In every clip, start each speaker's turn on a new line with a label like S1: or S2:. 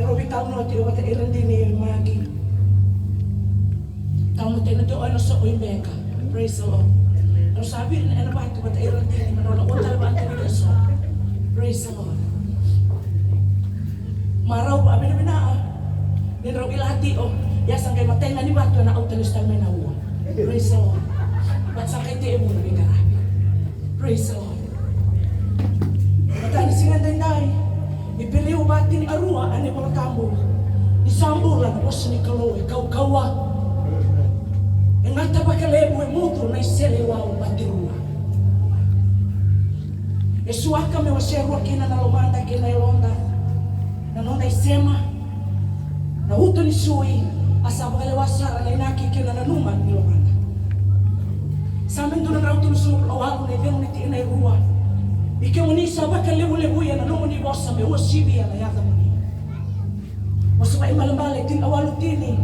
S1: Pero bitaw no ti wata iran din ni magi. Kamu tayo na doon sa Uimbeka. Praise the Lord. Ano sabi rin na ba ito wata iran din ni Manolo. Untal ba ang tayo so? Praise the Lord. Maraw pa amin namin na. Niraw ilati o. Yasang kay matay na ni Bato na autalista may nawa. Praise the Lord. Ba't sa kay tiyo mo na may karabi. Praise the Lord. Matay na singanday day. Ipiliw batin ni Arua, ani mga kambo. Isambulan ako sa ni Kaloy, kawa. E ngata ba kalebo e muto na iselewa o batirua. E suaka me waserua kina na lomanda kina ilonda. Na nonda isema. Na uto ni sui, asa bakalewasara na inaki kina na numan ni lomanda. Samin doon na rauto ni sumukul awalu na ibang niti ina irua. Ike unisa baka lebu-lebuya na nungo ni bosa me uasibia na yata muni. Masuka imalambale tin awalu tini.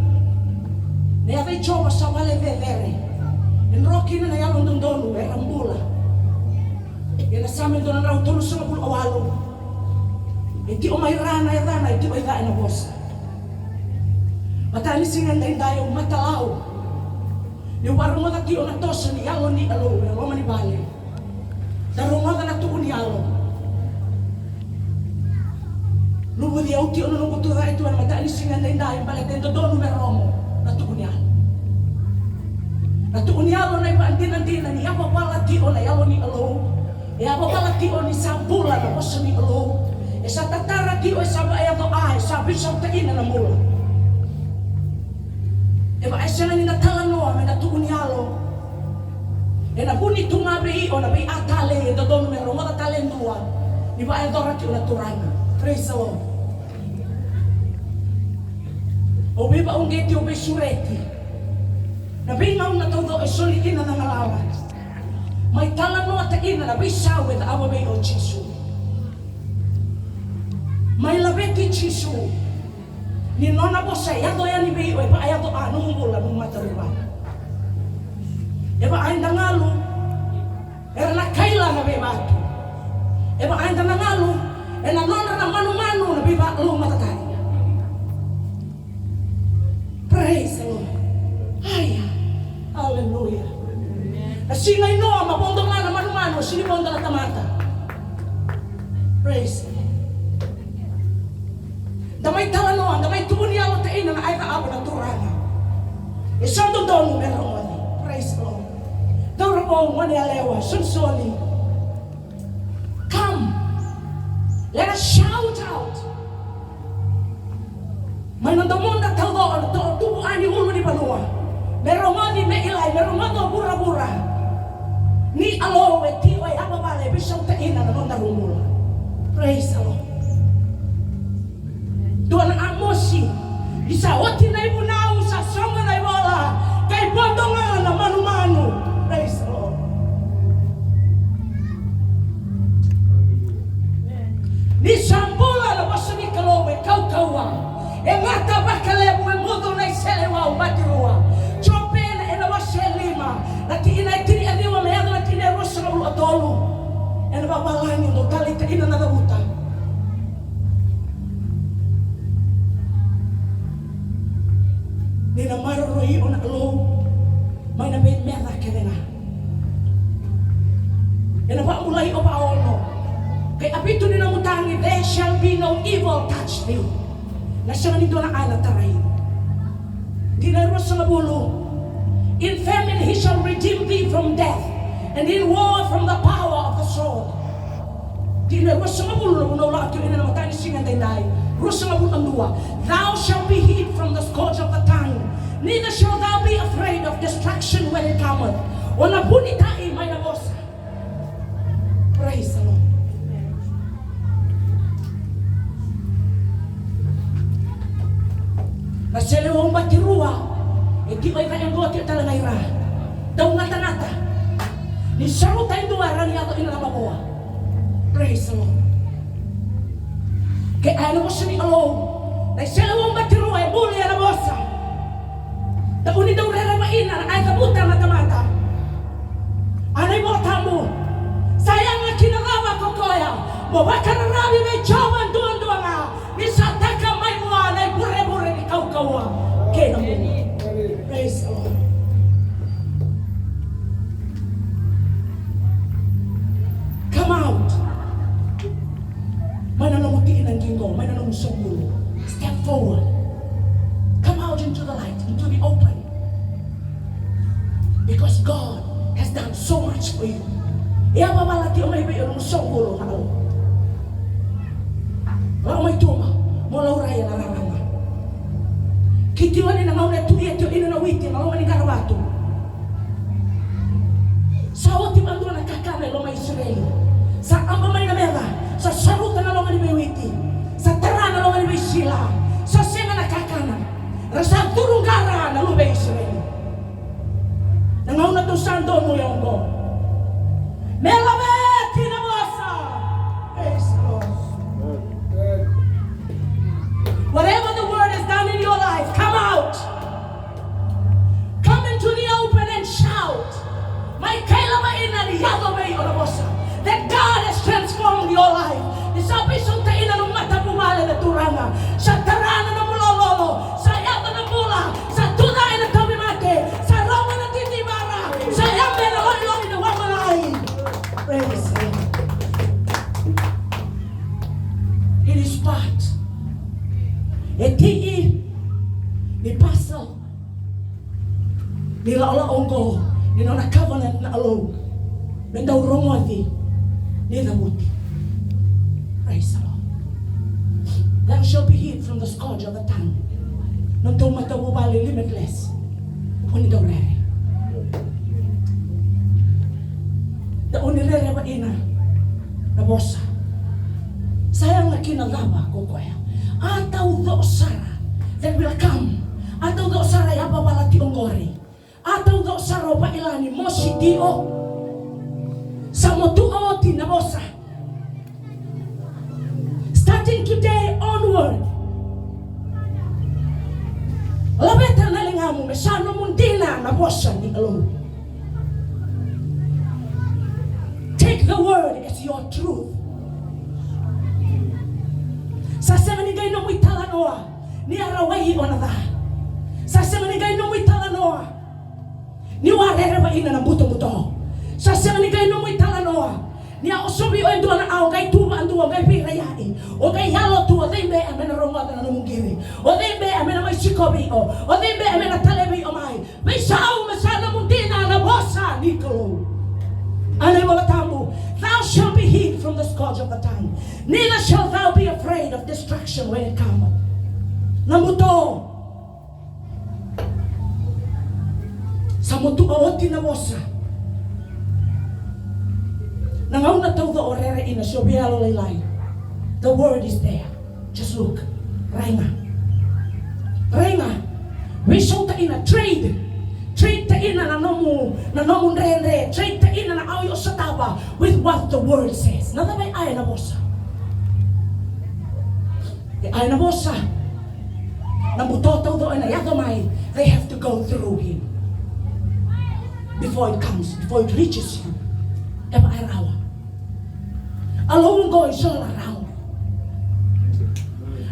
S1: Na yata ichowa sa wale velere. Enroki na yalong dondonu e rambula. Yana samin doon na raw tulus sa mapul awalu. Iti o may rana, iti o itain na bosa. Matani singan na indayo matalaw. Ni warung mo na tiyo na tosa ni yalong ni alo, yalong manibale. Darunga ka na tuon yalo. Lubo di auti ono nung kutura itu ang mata ni singan na indahin balik dito doon meromo na tuon yalo. Na tuon yalo na ipaantin-antin ni apa pala tiyo na yalo ni alo. E apa pala tiyo ni sampula na posa ni alo. E sa tatara tiyo e sabi ayato ay sabi sa tain na mula. E ba esa na ni natalanoa may na tuon yalo. E na buni tungabi o na bay atale e dodon meron mga talendua ni ba ay dora ki una turanga. Praise the Lord. O biba ang geti o bay sureti na bingaw na todo e solikin na nangalawan may talano at ina na bay sawe na awa bay o Chisu may labeti Chisu ni nona bosa yato yan ni bay o e ba ayato anong mula nung mataruban. Eba ay nangalu, era na kaila na bebatu. Eba ay nangalu, era nona na manu-manu na bebatu matatay. Praise the Lord. Ay, hallelujah. Nasingay no, mabondong nga na manu-manu, sinibonda na tamata. Praise the Lord. Damay talanoan, damay tuniyaw at ina na ay kaabo na turana. Isang dodong meron. Praise the Lord. Dorong manialewa sunsoli. Come, let us shout out. May nandomon na taldoon to tubuan ni ulo ni Banua. Meron mo ni Meilay, meron mo to bura-bura. Ni alo e tiyo ay ababale bisang tain na naman narumula. Praise the Lord. Doon ang amosi. Isa oti na ibunaw sa songa na iwala. Kay bondongan na manu-manu. Praise the Lord. Ni sampula na basa ni Kalowe, kau-kawa. E ngata bakalebu e mudo na iselewa umatirua. Chopena e na waselima. Nati ina itiri adiwa mayado na tine rosa na ulu atolu. E na babalangin do talita ina na nabuta. Ni na marurui o na alo. May nabit merah kena. E na mulai o paolo. Kay apito ni namutangi, there shall be no evil touch thee. Na siya nito na ala taray. Di na ros sa mabulo. In famine he shall redeem thee from death, and in war from the power of the sword. Di na ros sa mabulo na wala ato ina namutangi singan tayo. Ros sa mabulo ang dua. Thou shalt be hid from the scourge of the tongue. Neither shall thou be afraid of destruction when it cometh. Wala puni tayo may nabosa. Praise the Lord. Naselewang batirua, iti ay kaenggote talaga ira. Daw ngata-ngata. Ni saru tayo duwaran niya ito inalabawa. Praise the Lord. Kaya ano mo siya ni Along, naselewang batirua, ay buli na bosa. Dauni daw reramain na ay kabutan na tamata. Anay mo tamo, sayang na kinarawa ko koya, mawakararabi may jawan duwan-duwan nga, ni sa taka may mga kawa kena mo. Praise the Lord. Come out. May nanamutiin ang gingo, may nanamusong gulo. Step forward. Come out into the light, into the open. Because God has done so much for you. Iya babalati o may bayo musong gulo na alo. Wala may tuma, mula uraya na rarama. Kitiwan ni nangaw na tuya tiyo inanawiti, malawa ni karabato. Sa otim ang doon nakakana ilo may Israel. Sa ambamay na mera, sa sarutan na longan ni Bewiti, sa tara na longan ni Sila, sa sema nakakana, rasa turong gara na lubay Israel. Nangaw na to sando mo yung go. Melabe, tinamosa. Praise the Lord. Whatever the word has done in your life, come out. Come into the open and shout. My kailama ina ni yalobe orabosa. That God has transformed your life. Isabi sung ina ng mata bumala na turanga. Sa tarana na mulololo. Sa yata na mula. Sa tunay na tawimate. Sa rawa na titibara. Sa yambe na loy na wamalay. Praise Him. It is part. Eti ni pasal. Nila ola ongko. Nila na covenant na alog. Mendaw rongoti. Nila muti. Praise the Lord. Thou shalt be hid from the scourge of the tongue. Nung tumatawubali limitless. Upon ikaw rere. Daon nilere ba ina? Nabosa. Sayang na kinagaba ko kuya. Ataw do sara that will come. Ataw do sara yapa wala tiongori. Ataw do sara pa ilani mo si Dio. Sa motuo tinabosa. Starting today onward. Labeta na lingamu mesano mundina nabosa ni alone. Take the word as your truth. Sa semenigay no muy talanoa ni arawai onada. Sa semenigay no muy talanoa ni warere ba ina na buto-buto. Sa semenigay no muy talanoa ni osobi o endo na au kay tuba ando kay pirayai. O kay halo tu o dembe amena romata na mungiri. O dembe amena mai sikobi o dembe amena talebi o mai. May sao masana mundina na bosa nikolo. Anay mo tamu, thou shalt be hid from the scourge of the tongue. Neither shalt thou be afraid of destruction when it cometh. Namuto. Sa mutu o tinabosa. Nangaw na tawda o rere ina siyo biyalo laylay. The word is there. Just look. Rainga. Rainga. We show ta ina trade. Trade ta ina na nomu rere. Trade ta ina na ayo sa taba with what the word says. Nada may ay na bosa. Ay na bosa. Namutotaw do ina yagamay. They have to go through him. Before it comes, before it reaches you. Eba ay rawa. Along go is all around.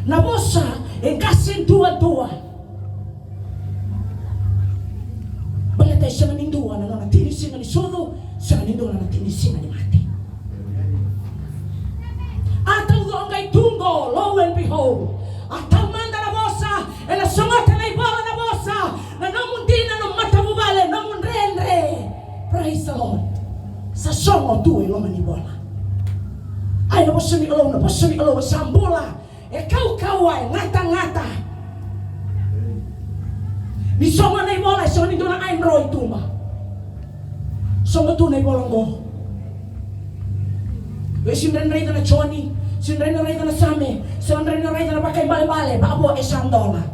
S1: Nabosa en kasin tua-tua. Balatay siya manindua na natinisin ni sodo, siya manindua na natinisin ni mati. Ataw doon kay tunggo, lo and behold. Ataw man na bosa, e la sungata na ibola na bosa, na namundina ng matabubale, namunrenre. Praise the Lord. Sa songo tu ilo manibola. Ay nabosa ni ilo, sambola. E kau-kawai, ngata-ngata. Ni songo na ibola, so ni doon ang roy tuma. Songo tu na ibola mo. E sinren na ito na choni, sinren na ito na same, sinren na ito na bakay bale-bale, babo e sandola.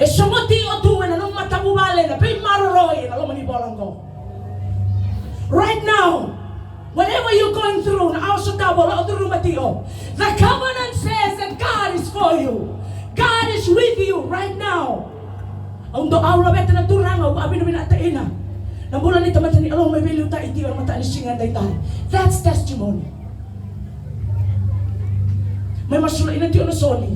S1: E songo ti o tuwe na nung matabubale na pin maroroy, na lo manibola mo. Right now, whatever you're going through, the covenant says that God is for you. God is with you right now. Ang doaw na beta na turangaw, abi na binataina. Nang bulan ni tamatan ni along may biliw ta iti ang mata ni singan daytay. That's testimony. May masulain na tiyo na soli.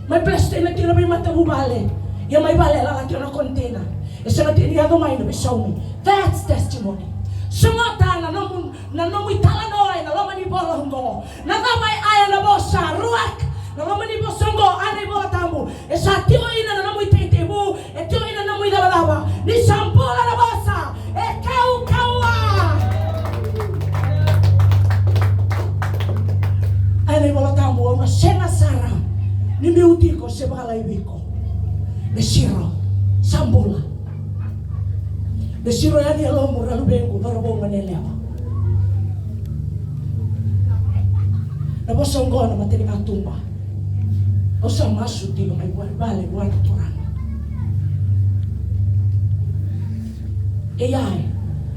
S1: May blessed na tira may matabubale. Yung may bale lang at yun ang kontena. Isa na tira may na bisaw mi. That's testimony. Sungota na namoy talanoy na laman ni bolong mo. Na damay aya na bosa ruak. Na laman ni bosongo anay bola tamu. Isa tiyo ina na namoy titibu. E tiyo ina namoy dalalawa. Ni sampula na bosa. E kau-kawa. Anay bola tamu. Una sena sara. Ni miuti ko se balay wiko. Besiro, sambula. Besiro yani alo muralu bengu darabo manelewa. Na bosongo na materi atumba. Osa masu tino mai bale buat turang. AI,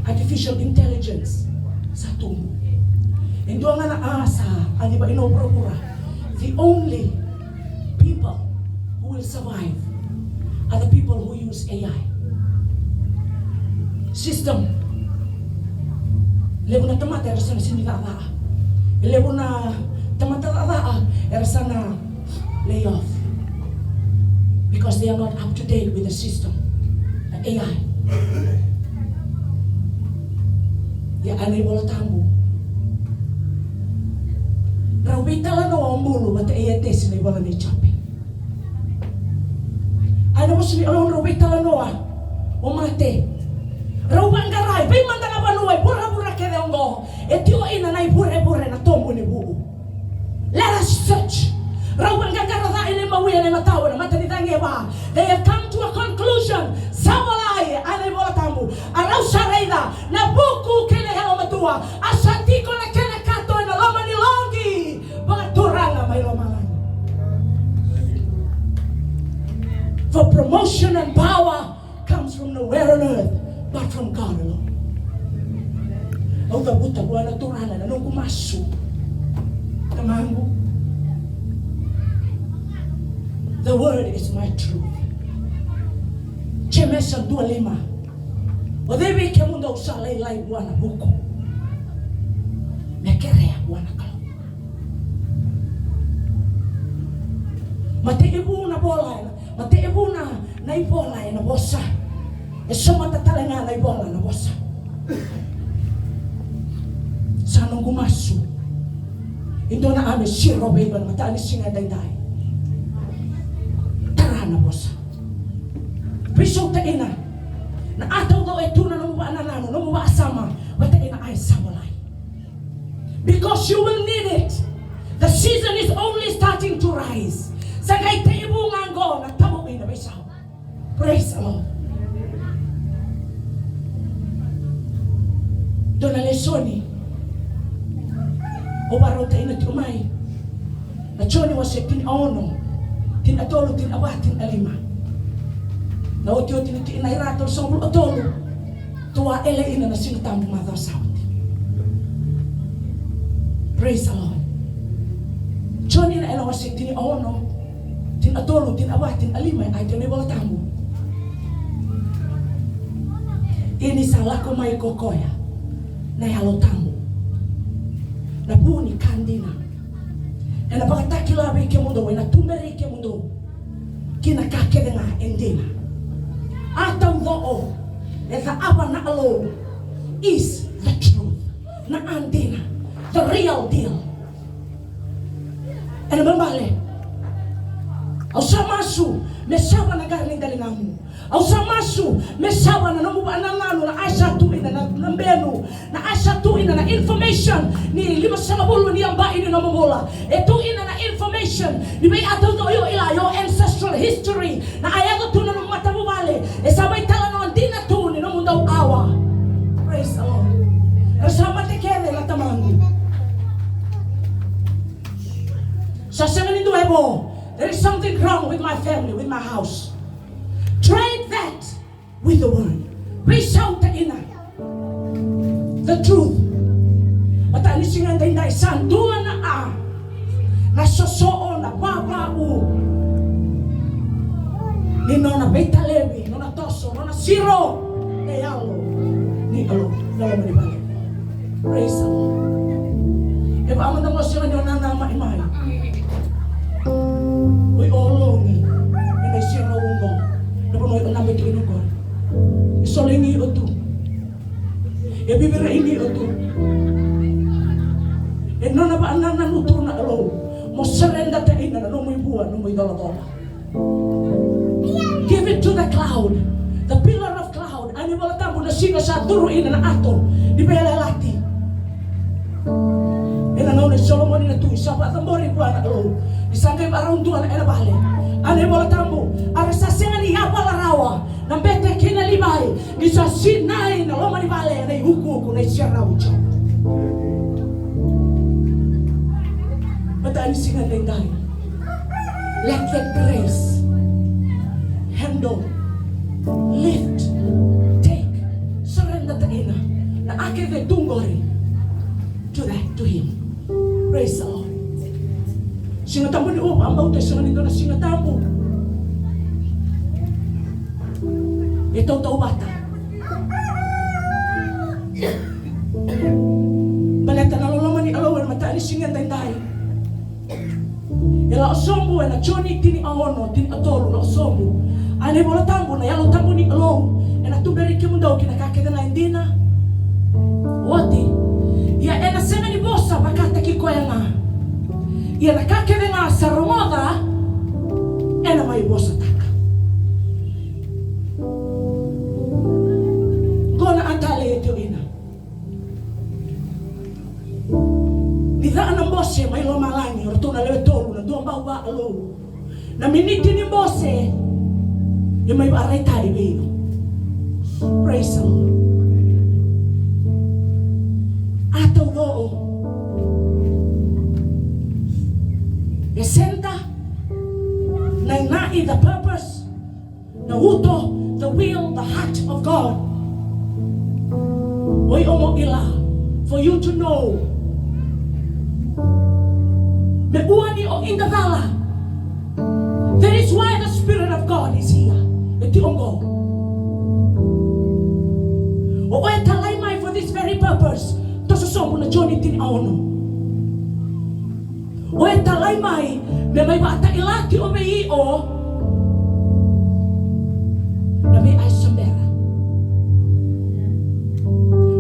S1: artificial intelligence, satu. Endo nga na asa ani ba inobro-bura. The only people who will survive are the people who use AI. System. Lebu na tamata era sana sindi na raa. Lebu na tamata raa era sana lay off. Because they are not up to date with the system. The AI. Ya anay wala tambo. Rawita la no ang bulu bata iyate sinay wala ni chapi. Ano mo sini alon rawita la no o mate. Rawang garay bay manda na banuay pura kede ongo. Etio ina nay pure na tombo ni buu. Let us search. Rawang gagarada ini mawiya ni matawa na mata ni ba. They have come to a conclusion. Sawalay anay wala tambo. Araw sarayda na buku kene halo matua. Asati ko na kene kato na lama ni longi. Baturanga may lomangan. For promotion and power comes from nowhere on earth but from God alone. Au tabuta buana turana na nung kumasu. Tamango. The word is my truth. Chemesa 2:5. O debe que mundo usalay lay buana buko. Mekerea buana kalau. Mate ibu na bola, mate ibu na ibola na bosa. E soma tatalanga na ibola na bosa. Sanong gumasu. Ito na ame siro beba na mata ni singa dayday. Tara na bosa. Piso ta ina. Na ataw daw ito na numuba ananano, numuba asama. Mata ina ay samalay. Because you will need it. The season is only starting to rise. Sagay taibu ngango na tabo ina bisaw. Praise the Lord. Dona lesoni. O barota ina tumay. Na choni wase tin ono. Tin atolo tin abatin alima. Na otio tin inairato sombul atolo. Tua ele ina na singtam mother south. Praise the Lord. Choni na ela wase tin ono. Tin atolo, tin abatin, alimay, ay tinay wala tambo. Ini salah ko may kokoya na halo tambo. Na puni kandina. E na pagkatakilabi ke mundo, na tumberi ke mundo. Kinakakede nga endina. Ataw doo, e the aba na alone is the truth. Na andina, the real deal. E na mambale. Au samasu mesawa na garling galingamu. Au samasu mesawa na namuba anangano na asa tu ina na mbenu na asa tu ina na information ni 5 ni amba ini na mamola. Etu ina na information ni may ato do yo ila your ancestral history na ayago tu na mata mo bale. E sabay tala no andina tu ni no mundo awa. Praise the Lord. Kasama te kere la tamangu. Sa semeni do ebo. There is something wrong with my family, with my house. Trade that with the word. Reach out to ina. The truth. Mata ni singa day sandua na na sosoo na babau. Ni nona betalevi, nona toso, nona siro. Ni alo, ni alo, dalam ni balik. Praise the Lord. Eba aman mo sila nyo na nama imay. We all ina na muy buwan no muy dola. Give it to the cloud. The pillar of cloud. Ani wala tambo na singa sa turuin na ato. Di bela lati. Ina no ni Solomon na tu sa pa tambori buwan na lo. Isangay around tuan na bale. Ani wala tambo. Ara sa singa ni apa larawa. Nambete kina limay. Ni sa sinay na loma ni bale na huku ko na siya ucho. Mata ani singa lenday. Let that grace handle, lift, take, surrender to ina. Na ake ve tungori to him. Praise the Lord. Singa tambo ni upa ambao te singa nito na singa tambo. Ito tau bata. Baleta na loloma ni alawan mata ni singa tayo. Ela osombu na choni tini aono tini atolu na osombu. Ane bola tambo na yalo tambo ni alo. Ena tuberi kimundau kina kakeda na indina. Wati. Ya ena sena ni bosa bakata kikoya nga. Ya na kakeda nga saromoda. Ena mai bosa taka. Gona atale eto ina. Nidhaan ang bose may lomalangi. Orto na lewe tolu na doon ba alo. Na miniti ni bose. Yung may aray tayo bayo. Praise the Lord. Ataw loo. Esenta. Nainai the purpose. Nauto the will, the heart of God. Oy omo ila. For you to know. Mebuani o ingagala. That is why the Spirit of God is here. Iti ongo. O oy talaymay for this very purpose. To susombo na Johnny tin aono. Oy talaymay me may bata ilati o may o na may ay sambera.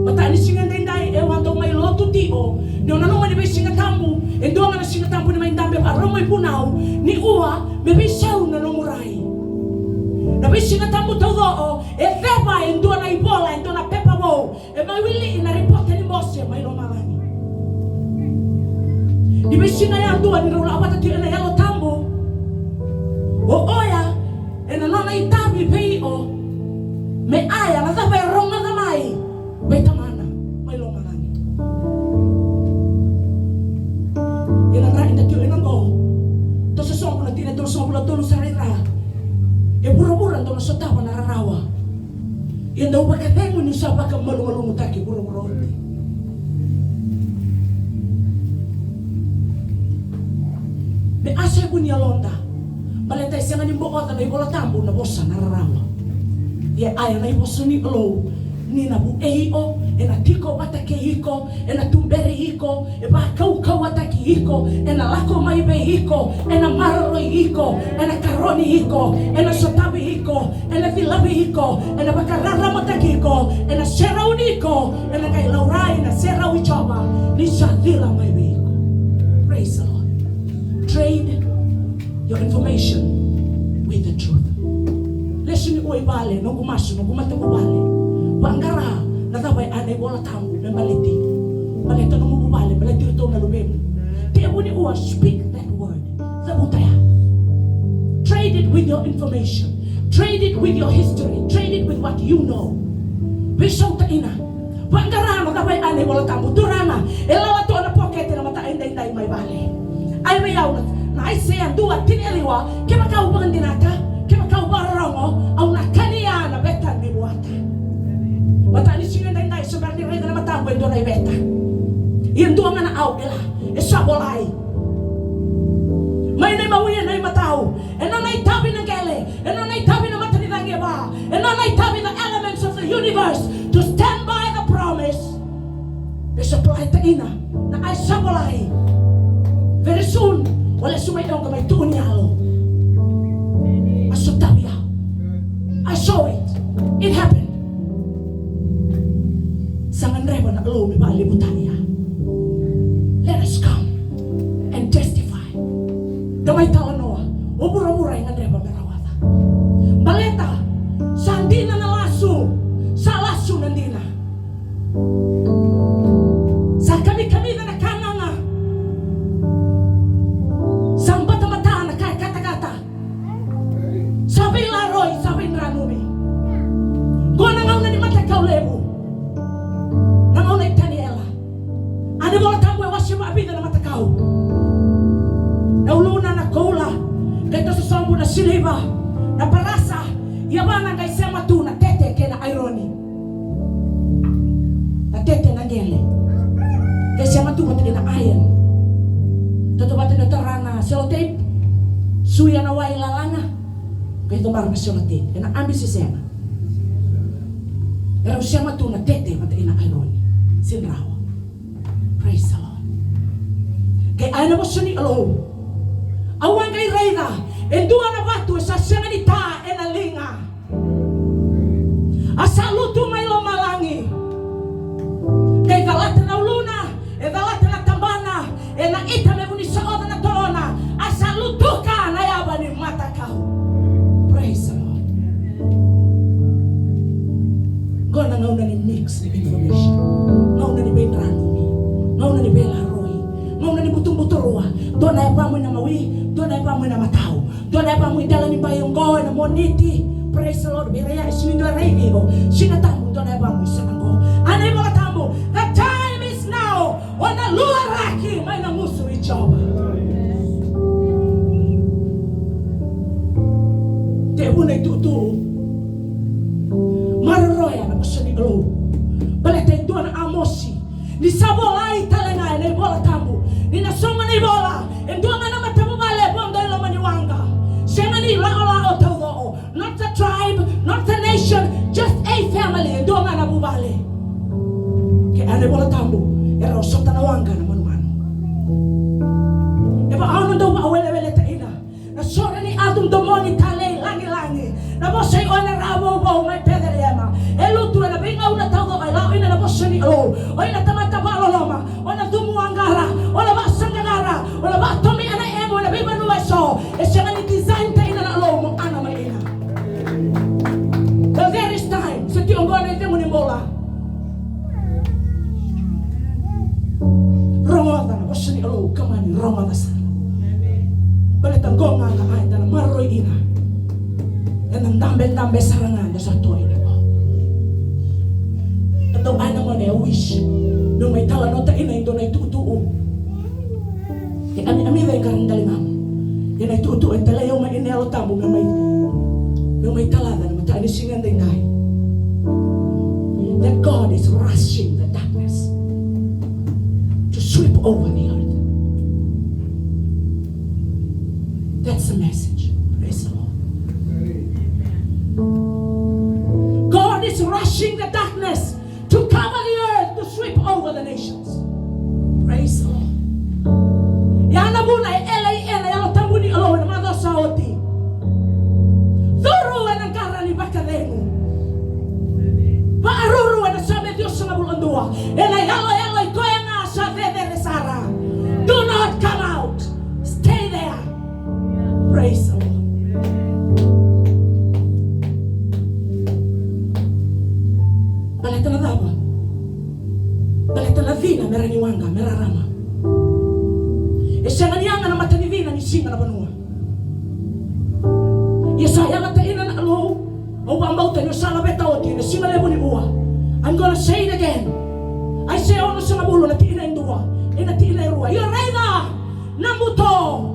S1: Matani singa denday ewan to may loto ti o. Nung nanong may singa tambo. Endo nga na singa tambo ni may dambe arong may punaw ni uwa me may saw na numuray. Na may singa tambo to do e theba endo na ibola endo na pepa mo. E may wili na report ni Mose may lomalani. Di may singa yan doon ni rula awat ati na yalo tambo. O oya e na nona itabi pei o me aya na thaba rong na damay. May tamana may lomalani. Yan ang rain na tiyo inang go. To sa sombo na tinaturo sombo na tulo sa rira. E bura-bura doon sa tawa nararawa. Yan daw pagkatengo niyo sa baka malungalungo taki bura-bura onti. May asay ko niya londa. Balitay siya nga nimbuot na ibola tambo na bosa nararawa. Yan ayaw na iboso ni alo. Ni na bueio, e na tiko watake hiko, e na tumbere hiko, e ba kau watake hiko, e na lako maibe hiko, e na maroroi hiko, e na karoni hiko, e na sotabi hiko, e na filabi hiko, e na bakarara matake hiko, e na serau niko, e na kai laurai na serau ichoba, ni sadila maibe hiko. Praise the Lord. Trade your information with the truth. Listen ni uwe bale, no gumasu, no gumata bale. Panggara na tabay anay bola tambo na maliti. Malita nung mabubali, maliti ito na lumemo. Kaya mo ni uwa, speak that word. Zabutaya. Trade it with your information. Trade it with your history. Trade it with what you know. Bisaw ta ina. Panggara na tabay anay bola tambo. Durana. Ilala to na pocket na matain day may bali. Ay mayaw na ay sayan duwa tiniliwa. Kaya makaubangan dinata. Kaya makaubangan rongo. Ang nakaniya na betan ni buwata. Matani singa day sebenarnya reda na matambo endo na ibeta. Iyan doon nga na out ila. Isa bolay. May na mawiya na matao. Eno na itabi ng gele. Eno na itabi ng mata ni Dangiba. Eno na itabi the elements of the universe to stand by the promise. Isa po ay taina na ay sa bolay. Very soon, wala sumayong kamay tuon niya alo. Asutabi ya. I saw it. It happened. Sangan reba na alo mi baalibutan niya. Let us come and testify. The Kamay tao Noah, ubura-bura yung andreba merawata. Baleta, sa andina na laso, sa laso nandina. Sa kami-kami na nakanganga, sa mata-mata na kaya kata-kata, sabi laroy, sabi ranumi. Kung nangaw na ni matakaw lebo, nangaw na itaniela. Ano mo tamo wasyo maabida na matakaw. Nauluna na kola, kaya sa sambo na siliba, na parasa, yabana kay sema tu na tete kaya na irony. Na tete na gele. Kaya sema tu matagin na ayan. Totoo na tarana selotip, suya na way lalanga. Kaya tumar na selotip, kaya na ambil si sema. Pero sema tu na tete matagin na irony. Sinrawa. Praise the Lord. Kaya ano mo siya ni Alo? Awan kay Reyna, endua na batu sa senganita enalinga. Asa lutu may lomalangi. Kay galata na uluna, galata na tambana, na ita me buni sa oda na torona. Asa lutu ka na yaba ni matakaw. Praise the Lord. Gona ngaw na ni mix ni information. Ngaw na ni Benranumi. Ngaw na ni Belaroi. Ngaw na ni butung-buturua. Doon ay pamoy na mawi. Doon ay pamoy na matao. Doon ay pamoy dala ni bayong goy na moniti. Praise the Lord. Biraya iswindwa reigo. Sinatamu doon ay pamoy sa nanggo. Ano yung mga tamo? The time is now. Wana luaraki may nanguso ijoba. Tebu na ituturo. Maroya na gusto ni Alo. Baletay doon na amosi. Ni sabolay talangay na ibola tambo. Ni nasonga na ibola. Endua nga na matabubale bondo ilo maniwanga. Siya nga ni lao-lao tawoo. Not a tribe, not a nation, just a family. Endua nga na bubale. Kaya ano ibola tambo. Ero sa tanawanga na manuano. Eba ano daw maawele-wele taina. Nasora ni atong domoni talay langi-langi. Nabosay o na rabo may pederema. Elutu na bingaw na tawgo kay laoy na nabosay ni Alo. Oy na tamataba loma. O na dumuangara. O na basangara. O na batomi ana emo na bimanuweso. E siya nga ni design tayo na Alo mong ana may ina. But there is time. Sa tiyonggo na ito mo ni Mola. Rongota na bosay ni Alo. Kamani rongota sana. Balitang ko nga na ay na maroy ina. Yan ang dambe-dambe sarangan na sa tuwi na ko. Ito ano mo na wish. Nung may tala no tain na ito na itutuo. Kaya ami-ami ba yung karandaliman? Yan ay tutuo. Ang talayaw may inelo tamo. Yung may talada na mataan isingan din na. That God is rushing the darkness to sweep over the earth. That's the message. Praise the Lord. God is rushing the darkness to cover the earth, to sweep over the nations. Praise the Lord. Yana muna LAN yung tambo ni Alo na mga saoti. Thuruan ang karani bakalemu. Paaruruan ang sabi Diyos sa mabulundua. Elay ko yung asa de Sara. Do not come out. Stay there. Praise the Lord. Balita na daba. Balita na vina, meraniwanga, merarama. E siya nga niyanga na mata ni vina, ni singa na banua. Yesaya nga taina na alo, o bambaw tayo sa labeta o tiyo, na singa lebo ni buwa. I'm gonna say it again. I say ono sa mabulo, na tiina yung duwa, e na tiina yung ruwa. You're right na, namuto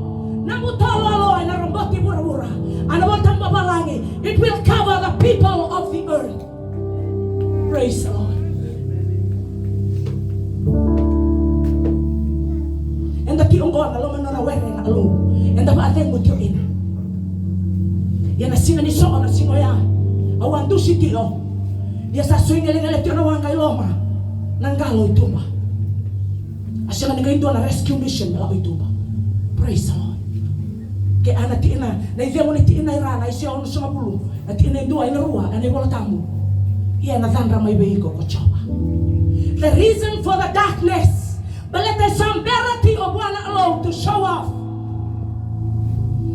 S1: lalo ay naramboti bura-bura. Ano ba tang babalangi? It will cover the people of the earth. Praise the Lord. And the tiong ko, alo man na wera na alo. And the baateng mo tiyo ina. Yan na singa ni Soka na singoya. Awan do si tiyo. Yan sa swing ngaling tiyo na wang kay Loma. Nanggalo ito ba? Asya nga nagayin doon na rescue mission na ito ba? Praise the Lord. Kaya natiin na idea mo natiin na irana, isya ono sa mabulo. Natiin na doon ay naruwa, anay wala tamo. Yan na tandra may bayi ko choba. The reason for the darkness, but let the somberity of one alone to show off.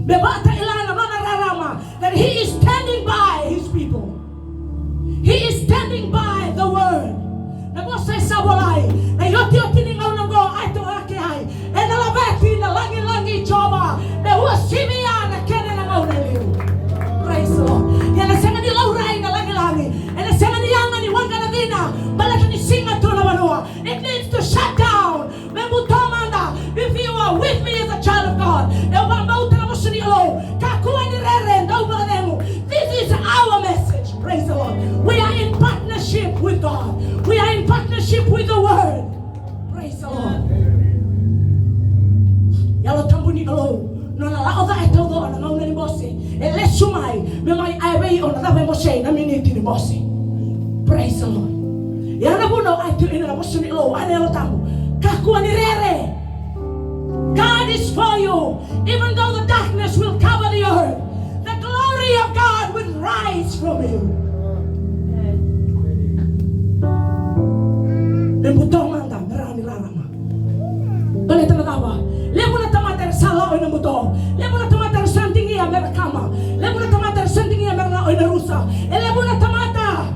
S1: Bebata ilana manararama that He is standing by His people. He is standing by the word. Nagosay sa walay. Na yoti-yoti ni ngaunanggo aito ake ay. E nalabati na langi-langi choba. Na huasimia na kene na ngaunaliw. Praise the Lord. Yan na senga ni lauray na langi-langi. E na senga ni yanga ni wanga na dina. Balata ni singa to na manua. It needs to shut down. Memutomanda. If you are with me as a child of God. E wambauta na mosu ni alo. Kakua ni rere. This is our message. Praise the Lord. We are in partnership with God. We are in partnership with the Word. Praise the Lord. Yalo tambuni alo. Nona la oda etodo ana ngauna ni bosi. Ele sumai. Me mai aiwei ona dawe mose na miniti ni bosi. Praise the Lord. Yana buno aitu ina na bosi ni alo. Ane alo tambu. Kakua ni rere. God is for you. Even though the darkness will cover the earth, the glory of God will rise from you. Nembutong manda merani larama. Balita na tawa. Lemo na tamater sala oy nembuto. Lemo na tamater santingi ya merakama. Lemo na tamater santingi ya merna oy narusa. Lemo na tamata.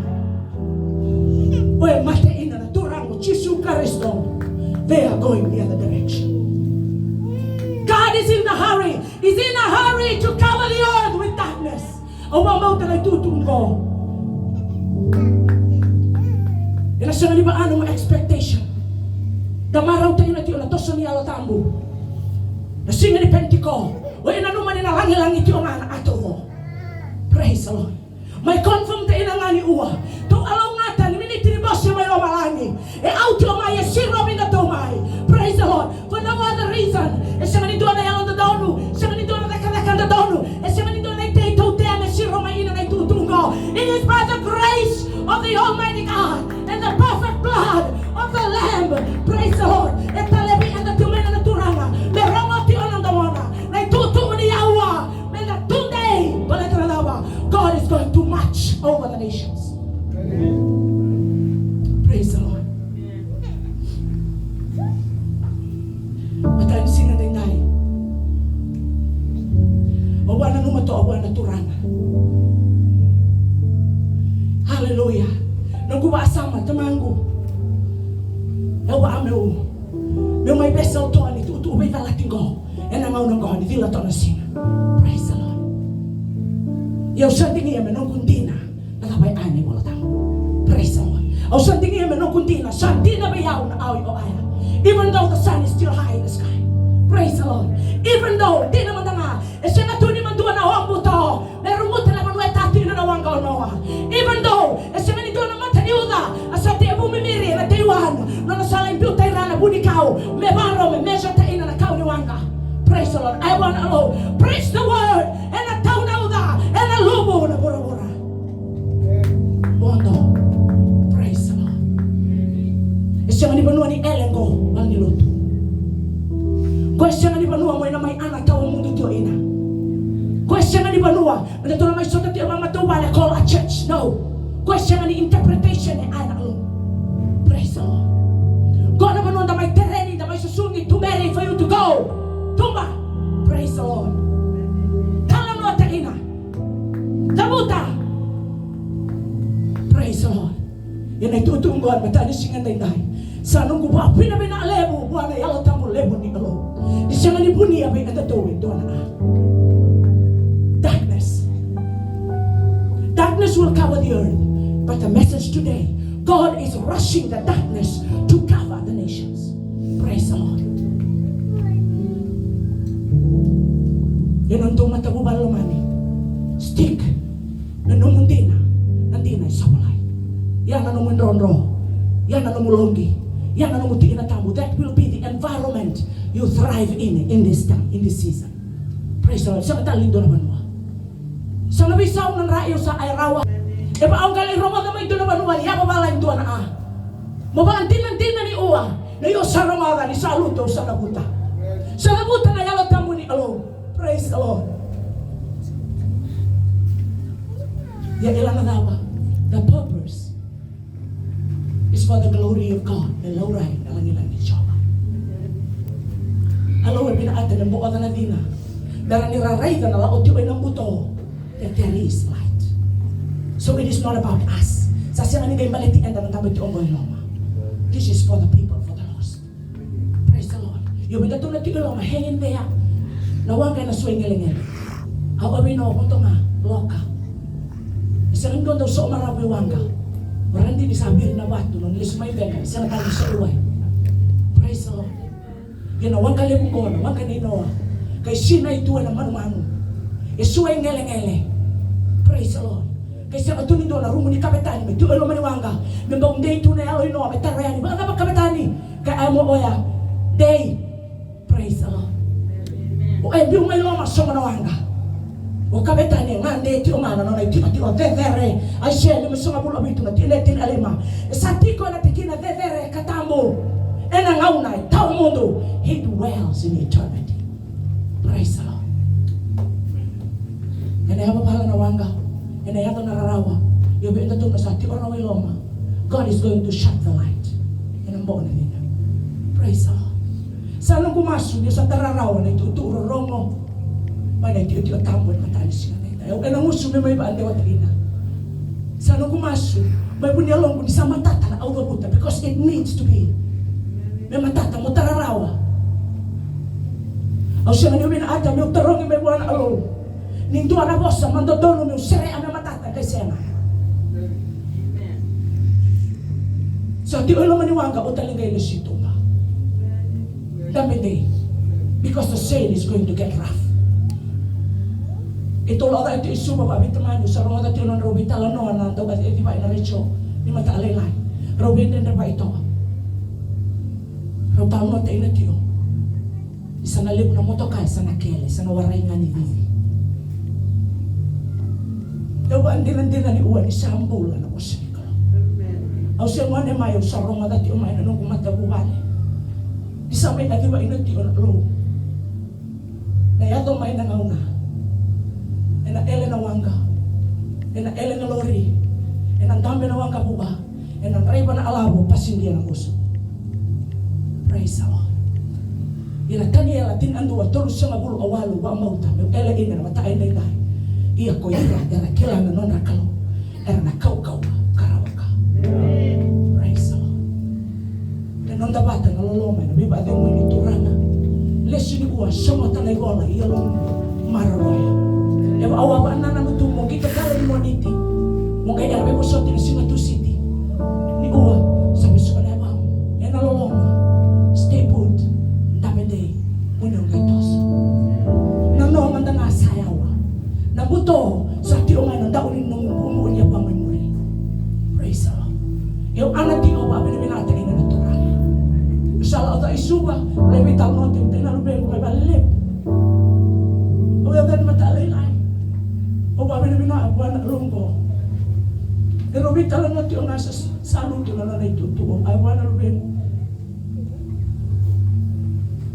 S1: Oy mate ina na turang Jesu Kristo. They are going the other direction. God is in the hurry. He's in a hurry to cover the earth with darkness. Awamaw talay tutungko. Ina siya nga ba ano mo expectation? Damaraw tayo na tiyo na toso niya lo tambu. Nasinga ni Pentiko. O ina naman ina langi-langi tiyo nga na ato mo. Praise the Lord. May confirm tayo na nga ni Uwa. To alaw nga ta, niminiti ni Boss yung may lomalangi. E out yung may siro minatumay. Praise the Lord. For no other reason. E siya nga ni doon na yung dodonu. Siya nga ni doon na nakalakan dodonu. E siya nga ni doon na itaito teme siro may ina na itutungo. It is by the grace of the Almighty God and the perfect blood of the Lamb. Praise the Lord. E talebi ang natuloy na naturanga. Merong ati o ng damona. Na itutungo ni Yahweh. May natunday. Balit na lawa. God is going to march over the nations. Praise the Lord. Matayin singa na inay. Awa na numato, awa na turana. Hallelujah. Nagkuba asama, tamanggo. Awa ameo. May may besel to ani, tuubay talating ko. Yan ang maunang ko, ni vila to na singa. Praise the Lord. Yaw siya tingin yaman, nung kundina. Nakabay ani mo latang. Praise the Lord. Aw siya tingin yaman, nung kundina. Siya di na bayaw na awi o aya. Even though the sun is still high in the sky. Praise the Lord. Even though, di naman na nga, siya na tuni man doon na huwag mo to. Meron mo talaman wet tati na nawang kaunawa. Even though, siya na nito naman taniuda. Asa ti abu mimiri na tayuan. No nasalay beauty na bunikaw. Me baro, me measure tayo na nakaw ni wanga. Praise the Lord. I want to know. Preach the word. And a tao na uda. And a lubo na bura-bura. Bondo. Praise the Lord. Siya nga ni banua ni Ellen ko. Ang niluto. Siya nga ni banua mo na may anak tao ang mundo tiyo ina. Siya nga ni banua. Manito na may sotat yung mga matubal. I call a church. No. Siya nga ni interpretation ni anak lo. Praise the Lord. God na banua na may tereni. Na may susungit. Too many for you to go. Tumba. Praise the Lord. Talang mo ta ina. Kamuta. Praise the Lord. Yan ay tutunggon. Matani singan tayo. Sanong kuba pinabina lebo buwana yalo tamu lebo ni alo. Di siya nga ni buni abay atatuwid doon na. Darkness will cover the earth. But the message today, God is rushing the darkness to cover the nations. Praise the Lord. Yan ang tumatagubal lumani. Stick na numundina. Nandina sa walay. Yan ang numundronro. Yan ang numulonggi. Yan ang numutiin na tamu. That will be the environment you thrive in this time, in this season. Praise the Lord. Sa katalindo naman mo. Sa nabisaw ng rayo sa ayrawa. E pa ang galing Roma na may doon naman mo. Iya mabalay doon na mabaantin na ni Uwa. Na yung sa Roma ni sa luto sa nabuta. Sa nabuta na yalo tamu ni Alo. Praise the Lord. Yan ilang nadawa. The purpose is for the glory of God. Nalauray na lang ilang ni Jehovah. Alaw, pinaatan ng buka na dina. Dara niraray ka na lao tiyo ay ng buto that there is light. So it is not about us. Sa siya nga nigay malitian na natabot yung ongoy loma. This is for the people, for the lost. Praise the Lord. Yung bigatong na tiyo loma, hangin there. Nawang kayo na swingilingin. Awabi na ako ito nga, loka. Isang doon daw sa umarawi wangga. Marang din isabi rin na wato, nung nilis may bega, isang kali sa uway. Praise the Lord. Ginawang kalimugon, nawang kaninoa. Kay sinay tuwa ng manu-manu. Isuay ngele-ngele. Praise the Lord. Kay siya atunin doon, narungo ni kapitani, may tuwa lo maniwangga. May bang day tunay alo ino, may tarayani. Mga nga kapitani, kay amo oya, day. Praise the Lord. O ay biyo may loma sa manawangga. O kapitani, nga day ti umana, no na iti vevere. Ay siya, lima sa nga bulo abito na tinetin alima. Sa tiko na tikina vevere katamo. E nangaunay, tao mundo, he dwells in eternity. Praise the Lord. Kaya mapala na wangga. Kaya yato nararawa. Yobi ito na sa ti oraway loma. God is going to shut the light. Yan ang buo na nila. Praise the Lord. Sanang kumaso niyo sa tararawa na ituturo rongo. Manay tiyo-tiyo tambon matalis siya na ito. Kaya nanguso may baan dewa talina. Sanang kumaso. May bunyalong kung isa matata na augabuta. Because it needs to be. May matata mo tararawa. Ang siya nga niyo ata, may utarong may buwan alo. Ning tuwa na bosa, mandodono may usere ang matata kay siya nga. So, di ulo maniwangga o talingay lisito nga. Dami day. Because the sail is going to get rough. Ito lang ito isuba pa bitamano sa ronga dati ng Robi talano na ito kasi di ba inarecho ni mataalay. Robi din na ba ito? Robang mo tayo na tiyo. Isa na lip na motokay, isa na kele, isa na waray nga ni Vivi. Ewan din ni Uwan, isa ang bulan ako siya ko. Aw siya nga ni Mayo, sa ronga dati umay na nung kumatabuhali. Isa may nagiwa inatiyo na lo. Nayato may nangauna. E na ele na wangga. E na ele na lori. E na dami na wangga buba. E na raiba na alabo, pasindihan ang uso. Praise the Lord. Ina Daniel atin ando atolo siya magulo awalo wa mauta may ele ina mataay na inay iya ko ira dara kila na non rakalo era na kau karawaka. Praise the Lord. Dan non dabata na loloma na biba de mo iturana lesson uwa sama tanay gola iya long mararoya e awa na na mutumo kita kala ni moniti mo kay era mo sotin singa tu city ni uwa sabi sa kanay ba e na loloma stay put. Day, unang gaitos. Nano man nga sayawa. Nabuto sa tiyo nga nang daunin nung umuun niya pa memori. Praise the Lord. Yung anak tiyo ba, binabinata ina natural. Usala ata isuba, levital notim, tinalubeng ko may balilip. O yagan mataalay-lay. O ba binabinata, buwan na rumbo. Pero vital notim nasa salong tiyo na naitutuong. Ay, buwan na lubeng.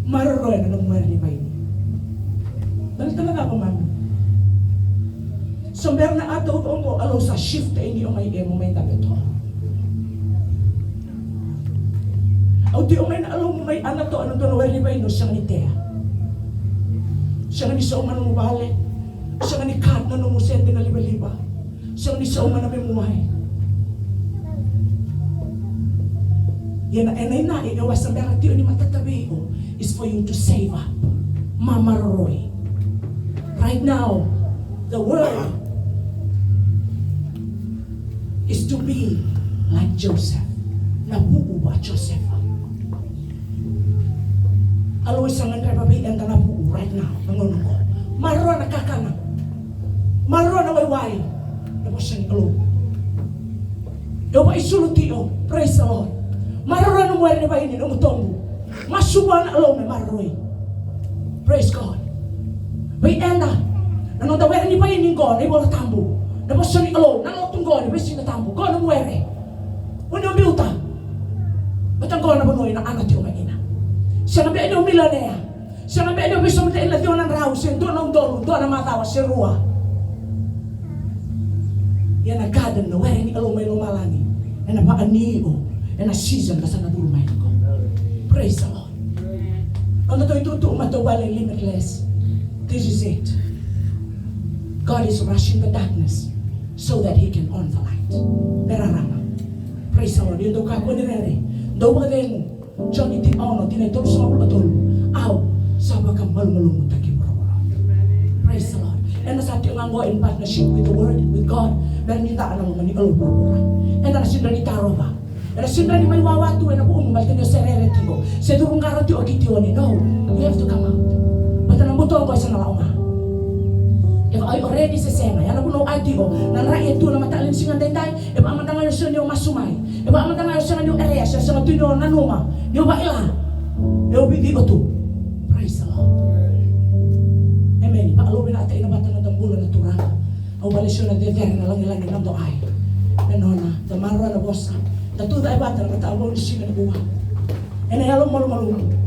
S1: Maroy na nung mwari ni Bayi. Balik talaga ako, mami. So, meron na ato ko alo sa shift na hindi yung may emo may tabi to. O di yung may na alo mo may anak to, anong to na mwari ni Bayi no, siya nga ni Tea. Siya nga ni Sauman ng mubali. Siya nga ni Kat na nung musente na liba-liba. Siya nga ni Sauman na may muhay. Yan na enay na, iiwas na meron tiyo ni matatabi ko. Is for you to save up. Mama Roy. Right now, the word is to be like Joseph. Nabubuwa Joseph. Alo isang nagrebabihan ka nabubu right now. Nangunan ko. Maro na kakana. Maro na wayway. Tapos siya ni alo. Dawa isulutiyo. Praise the Lord. Maro na mwere ni baini ng utombo. Masuban alo may maroy. Praise God. May enda. Nanong dawere ni bayi ninggo na ibola tambo. Tapos siya ni alo. Nanong tunggo ni besi na tambo. Go na mwere. Uno biuta. Batang go na bunoy na anak yung maina. Siya na biya niyo milanea. Siya na biya niyo biso matayin na diyo ng rausin. Doon ang dolo. Doon ang matawa si Rua. Yan agadan na were ni alo may lumalani. Na napaaniyo. Na season ka sa nadulmay ko. Praise the Lord. Ano to itutuo matawalay limitless. This is it. God is rushing the darkness so that He can on the light. Berarama. Praise the Lord. Yung doon kako ni Rere. Doon mga demo. John itin ono. Tinay tol sa mga patol. Aw. Saba kang malmalumot taki bro. Praise the Lord. And as ating ang in partnership with the Word, with God. Meron yung taan naman ni Alubura. And nasinda ni Taroba. And nasinda ni may wawatu. And nabuong mamalkin yung serere tigo. Sa durong karati o kitiwani. No. You have to come out. Bata nang buto ko isa nalaunga. If I already sesema, yan ako no idea, na rakyat to na matalin singan day, if ang matanga yung siya niyong masumay, if ang matanga yung siya niyong area, siya sa tunyo nanuma, niyo ba ila? Niyo bidi o to. Praise the Lord. Amen. Paalubin natin inabatan na dambulan na turang. Ang walisyon na dever na lang ng doay. Nanona, damaro na bosa. Datuda ay bata na matawag ni siya na buha. And ay along malumalo.